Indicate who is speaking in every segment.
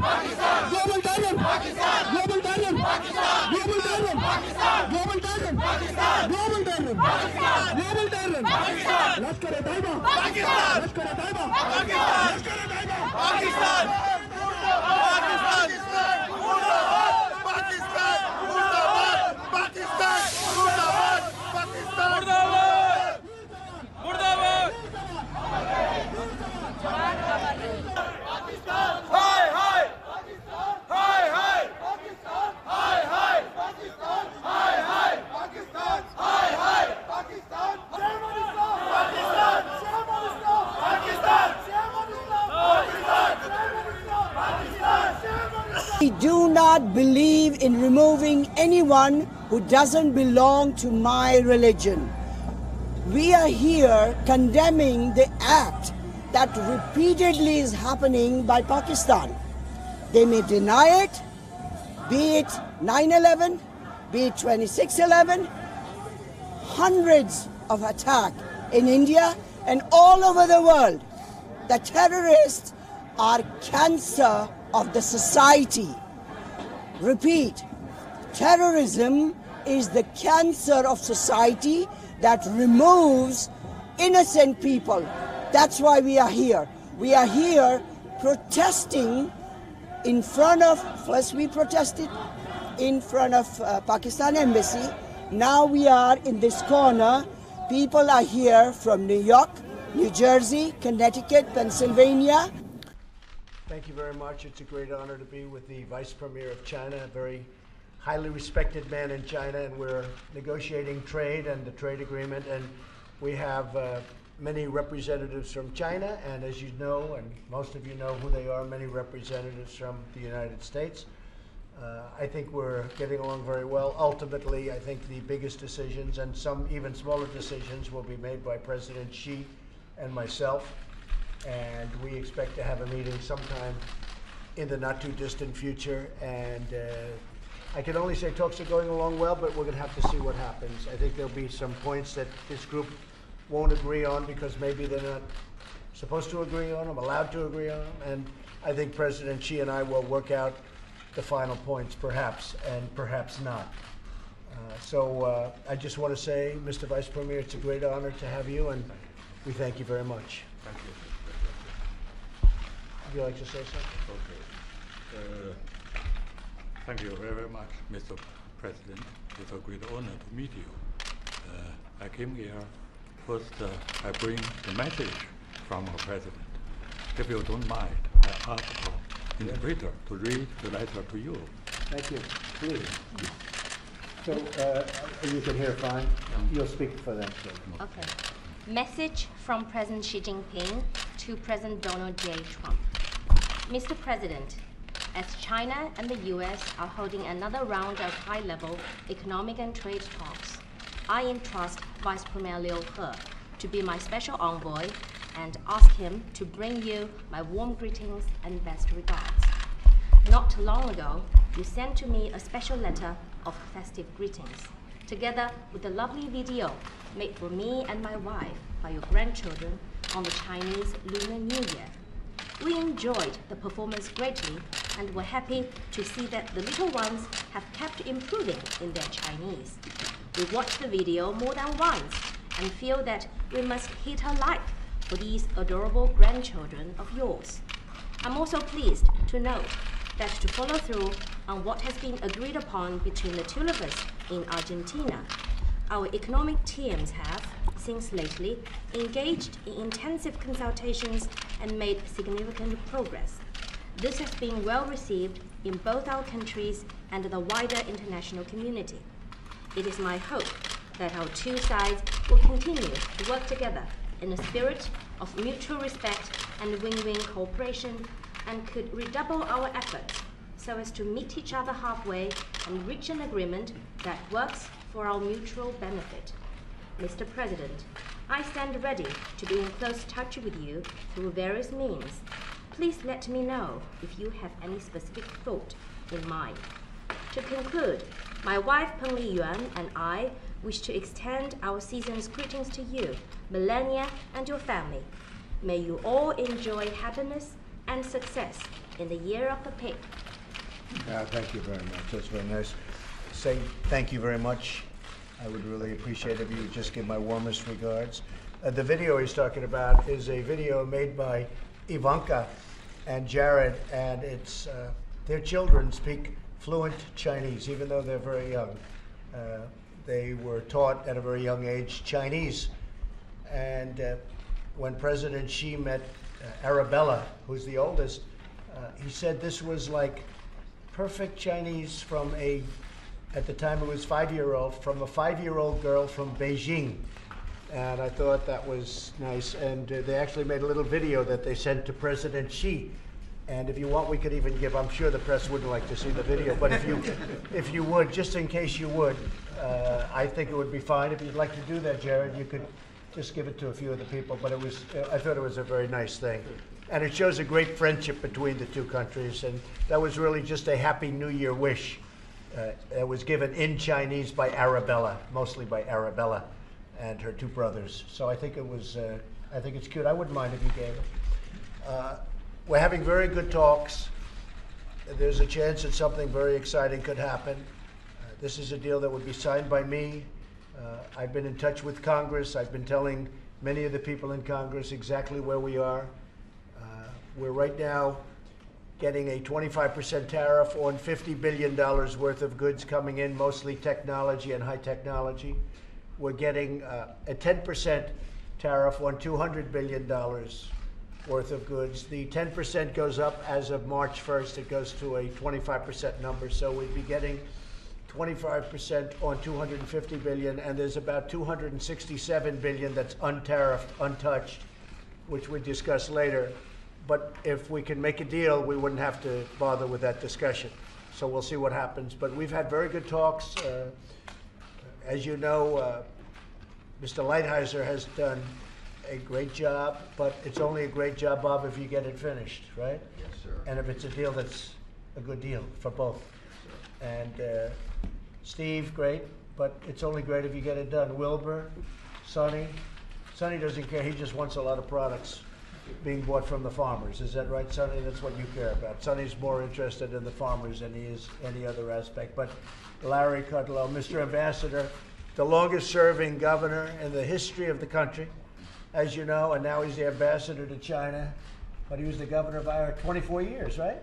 Speaker 1: Pakistan. Global terror. Pakistan. Global terror. Pakistan. Global terror. Pakistan. Global terror. Pakistan. Global terror. Pakistan. Global terror. Pakistan. Lashkar-e-Taiba. Pakistan. Lashkar-e-Taiba. Pakistan. Lashkar-e-Taiba. Pakistan. Pakistan. Pakistan. Murdabad. Pakistan. Murdabad. Pakistan. Murdabad. Murdabad. Pakistan. Hi, hi. Pakistan. Hi, hi. Pakistan. Hi, hi. Pakistan. Hi, hi. Pakistan. Hi, hi. Pakistan. Shame on Islam. Pakistan. Shame on Islam. Pakistan. Shame on Islam. Pakistan. Shame on Islam. Pakistan. Shame on Islam.
Speaker 2: We do not believe in removing anyone who doesn't belong to my religion. We are here condemning the act that repeatedly is happening by Pakistan. They may deny it, be it 9/11, be it 26/11, hundreds of attacks in India and all over the world. The terrorists are cancer of the society. Repeat, terrorism is the cancer of society that removes innocent people. That's why we are here. We are here protesting in front of, first we protested in front of Pakistan Embassy. Now we are in this corner. People are here from New York, New Jersey, Connecticut, Pennsylvania.
Speaker 3: Thank you very much. It's a great honor to be with the Vice Premier of China, a very highly respected man in China, and we're negotiating trade and the trade agreement, and we have many representatives from China, and as you know, and most of you know who they are, many representatives from the United States. I think we're getting along very well. Ultimately, I think the biggest decisions and some even smaller decisions will be made by President Xi and myself, and we expect to have a meeting sometime in the not too distant future, and I can only say talks are going along well, but we're going to have to see what happens. I think there'll be some points that this group won't agree on because maybe they're not supposed to agree on them, allowed to agree on them, and I think President Xi and I will work out the final points, perhaps, and perhaps not. So I just want to say, Mr. Vice Premier, it's a great honor to have you, and we thank you very much.
Speaker 4: Thank you.
Speaker 3: Would you like to say something?
Speaker 4: Okay. Thank you very, very much, Mr. President. It's a great honor to meet you. I came here. First, I bring the message from our president. If you don't mind, I ask our interpreter to read the letter to you.
Speaker 3: Thank you. Please. So you can hear fine. You'll speak for them, too.
Speaker 5: Okay. Message from President Xi Jinping to President Donald J. Trump. Mr. President, as China and the US are holding another round of high-level economic and trade talks, I entrust Vice Premier Liu He to be my special envoy and ask him to bring you my warm greetings and best regards. Not long ago, you sent to me a special letter of festive greetings, together with a lovely video made for me and my wife by your grandchildren on the Chinese Lunar New Year. We enjoyed the performance greatly and were happy to see that the little ones have kept improving in their Chinese. We watched the video more than once and feel that we must hit a like for these adorable grandchildren of yours. I'm also pleased to note that to follow through on what has been agreed upon between the two of us in Argentina, our economic teams have, since lately, engaged in intensive consultations and made significant progress. This has been well received in both our countries and the wider international community. It is my hope that our two sides will continue to work together in a spirit of mutual respect and win-win cooperation, and could redouble our efforts so as to meet each other halfway and reach an agreement that works for our mutual benefit. Mr. President, I stand ready to be in close touch with you through various means. Please let me know if you have any specific thought in mind. To conclude, my wife Peng Liyuan and I wish to extend our season's greetings to you, Melania, and your family. May you all enjoy happiness and success in the Year of the Pig.
Speaker 3: Thank you very much. That's very nice. Say thank you very much. I would really appreciate if you would just give my warmest regards. The video he's talking about is a video made by Ivanka and Jared, and it's their children speak fluent Chinese, even though they're very young. They were taught at a very young age Chinese. And when President Xi met Arabella, who's the oldest, he said this was like perfect Chinese from at the time it was 5-year-old, from a 5-year-old girl from Beijing. And I thought that was nice. And they actually made a little video that they sent to President Xi. And if you want, we could even give, I'm sure the press wouldn't like to see the video, but if you would, just in case you would, I think it would be fine. If you'd like to do that, Jared, you could just give it to a few of the people. But I thought it was a very nice thing. And it shows a great friendship between the two countries. And that was really just a Happy New Year wish that was given in Chinese by Arabella, mostly by Arabella and her two brothers. So I think it was, I think it's cute. I wouldn't mind if you gave it. We're having very good talks. There's a chance that something very exciting could happen. This is a deal that would be signed by me. I've been in touch with Congress. I've been telling many of the people in Congress exactly where we are. We're right now getting a 25% tariff on $50 billion worth of goods coming in, mostly technology and high technology. We're getting a 10% tariff on $200 billion worth of goods. The 10% goes up as of March 1st. It goes to a 25% number. So we'd be getting 25% on $250 billion, and there's about $267 billion that's untariffed, untouched, which we discuss later. But if we can make a deal, we wouldn't have to bother with that discussion. So we'll see what happens. But we've had very good talks. As you know, Mr. Lighthizer has done a great job, but it's only a great job, Bob, if you get it finished, right?
Speaker 6: Yes, sir.
Speaker 3: And if it's a deal that's a good deal for both.
Speaker 6: Yes,
Speaker 3: And Steve, great, but it's only great if you get it done. Wilbur, Sonny doesn't care. He just wants a lot of products being bought from the farmers. Is that right, Sonny? That's what you care about. Sonny's more interested in the farmers than he is any other aspect. But Larry Kudlow, Mr. Ambassador, the longest serving governor in the history of the country, as you know, and now he's the ambassador to China. But he was the governor of Iowa 24 years, right?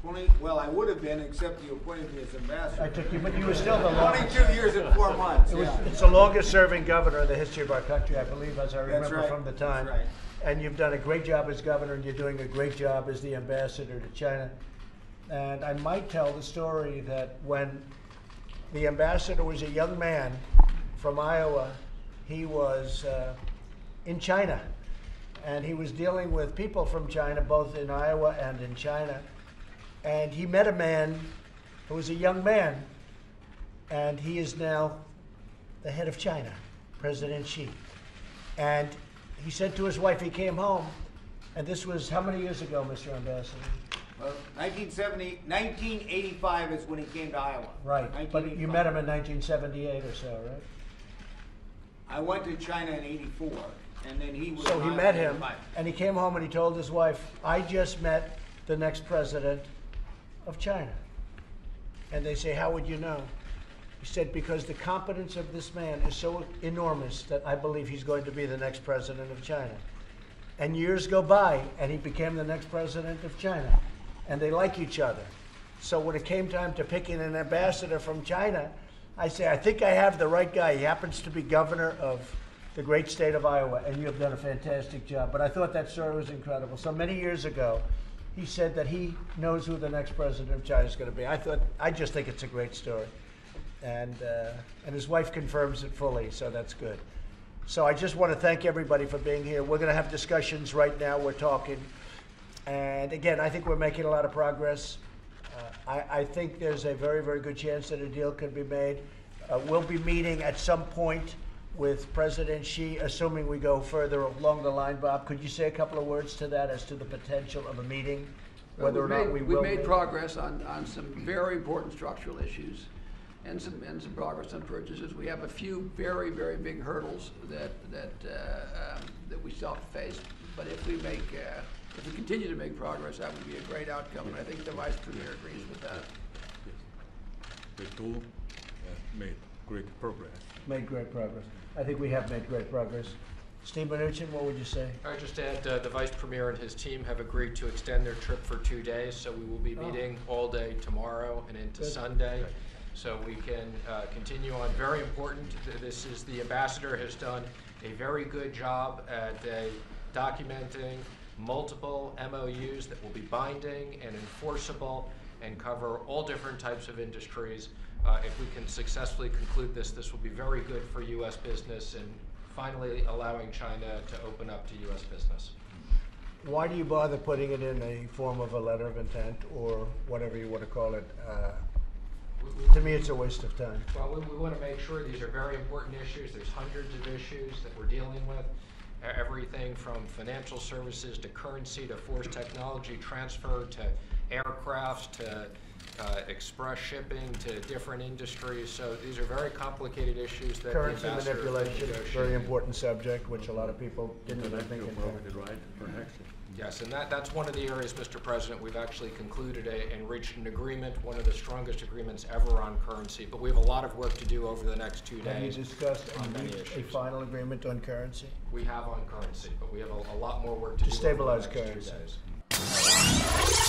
Speaker 6: 20, well, I would have been, except you appointed me as ambassador.
Speaker 3: I took you, but you were still the longest.
Speaker 6: 22 years and 4 months.
Speaker 3: It's the longest serving governor in the history of our country, I believe, as I remember
Speaker 6: That's right.
Speaker 3: from the time.
Speaker 6: That's right.
Speaker 3: And you've done a great job as governor, and you're doing a great job as the ambassador to China. And I might tell the story that when the ambassador was a young man from Iowa, he was in China. And he was dealing with people from China, both in Iowa and in China. And he met a man who was a young man, and he is now the head of China, President Xi. And he said to his wife, he came home, and this was how many years ago, Mr. Ambassador?
Speaker 6: Well, 1985 is when he came to Iowa.
Speaker 3: Right, but you met him in 1978 or so, right?
Speaker 6: I went to China in 84, and then he was
Speaker 3: So
Speaker 6: in
Speaker 3: he
Speaker 6: Iowa
Speaker 3: met
Speaker 6: in
Speaker 3: him,
Speaker 6: 85.
Speaker 3: and he came home and he told his wife, I just met the next president of China. And they say, how would you know? He said, because the competence of this man is so enormous that I believe he's going to be the next president of China. And years go by, and he became the next president of China. And they like each other. So when it came time to picking an ambassador from China, I say, I think I have the right guy. He happens to be governor of the great state of Iowa, and you have done a fantastic job. But I thought that story was incredible. So many years ago, he said that he knows who the next president of China is going to be. I just think it's a great story. And his wife confirms it fully, so that's good. So I just want to thank everybody for being here. We're going to have discussions right now. We're talking. And again, I think we're making a lot of progress. I think there's a very, very good chance that a deal could be made. We'll be meeting at some point with President Xi, assuming we go further along the line. Bob, could you say a couple of words to that as to the potential of a meeting, whether or not we will?
Speaker 7: We've made progress on some very important structural issues and some progress on purchases. We have a few very, very big hurdles that we still have to face. But if we make if we continue to make progress, that would be a great outcome, and I think the Vice Premier agrees with that.
Speaker 4: We do made great progress.
Speaker 3: Made great progress. I think we have made great progress. Steve Mnuchin, what would you say?
Speaker 8: I just add the Vice Premier and his team have agreed to extend their trip for 2 days, so we will be meeting all day tomorrow and into Sunday, so we can continue on. Very important, this is the ambassador has done a very good job at documenting multiple MOUs that will be binding and enforceable and cover all different types of industries. If we can successfully conclude this, this will be very good for U.S. business and finally allowing China to open up to U.S. business.
Speaker 3: Why do you bother putting it in a form of a letter of intent or whatever you want to call it? To me, it's a waste of time.
Speaker 8: Well, we want to make sure these are very important issues. There's hundreds of issues that we're dealing with. Everything from financial services to currency to forced technology transfer to aircrafts to express shipping to different industries. So these are very complicated issues that
Speaker 3: Currency
Speaker 8: the ambassador is
Speaker 3: manipulation,
Speaker 8: negotiating.
Speaker 3: very important subject, which a lot of people didn't even think of.
Speaker 4: Property right protection.
Speaker 8: Yes, and that's one of the areas, Mr. President, we've actually concluded and reached an agreement, one of the strongest agreements ever on currency. But we have a lot of work to do over the next 2
Speaker 3: Have you
Speaker 8: days.
Speaker 3: discussed
Speaker 8: on
Speaker 3: and
Speaker 8: many
Speaker 3: reached a
Speaker 8: issues.
Speaker 3: final agreement on currency?
Speaker 8: We have on currency, but we have a lot more work to do over the
Speaker 3: stabilize
Speaker 8: next 2
Speaker 3: currency.
Speaker 8: days.